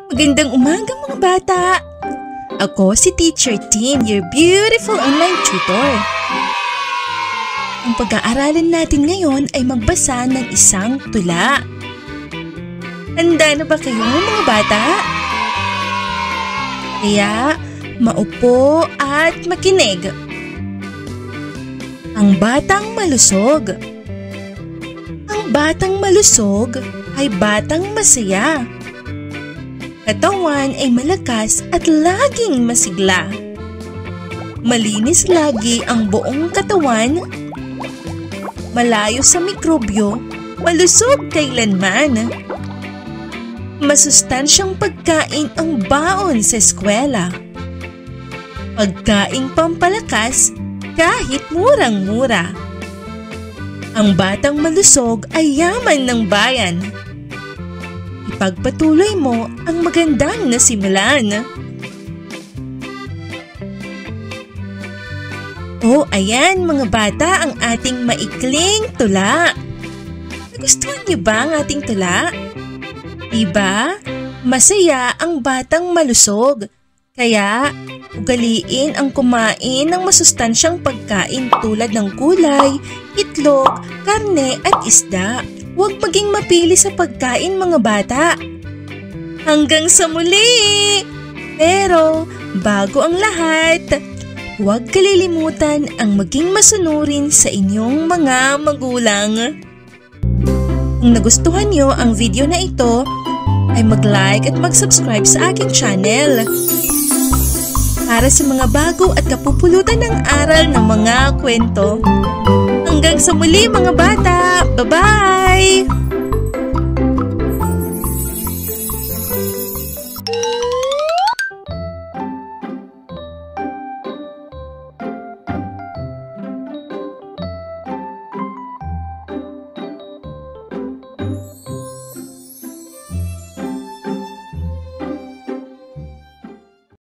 Magandang umaga mga bata! Ako si Teacher Tin, your beautiful online tutor. Ang pag-aaralan natin ngayon ay magbasa ng isang tula. Handa na ba kayo mga bata? Kaya maupo at makinig. Ang batang malusog. Ang batang malusog ay batang masaya. Katawan ay malakas at laging masigla. Malinis lagi ang buong katawan. Malayo sa mikrobyo, malusog kailanman. Masustansyang pagkain ang baon sa eskwela. Pagkaing pampalakas kahit murang-mura. Ang batang malusog ay yaman ng bayan. Ipagpatuloy mo ang magandang nasimulan. Oh, ayan mga bata ang ating maikling tula. Nagustuhan niyo ba ang ating tula? Diba? Masaya ang batang malusog. Kaya, ugaliin ang kumain ng masustansyang pagkain tulad ng gulay, itlog, karne at isda. Huwag maging mapili sa pagkain mga bata. Hanggang sa muli! Pero, bago ang lahat, huwag kalilimutan ang maging masunurin sa inyong mga magulang. Kung nagustuhan niyo ang video na ito, ay mag-like at mag-subscribe sa aking channel para sa mga bago at kapupulutan ng aral ng mga kwento. Hanggang sa muli mga bata! Bye-bye!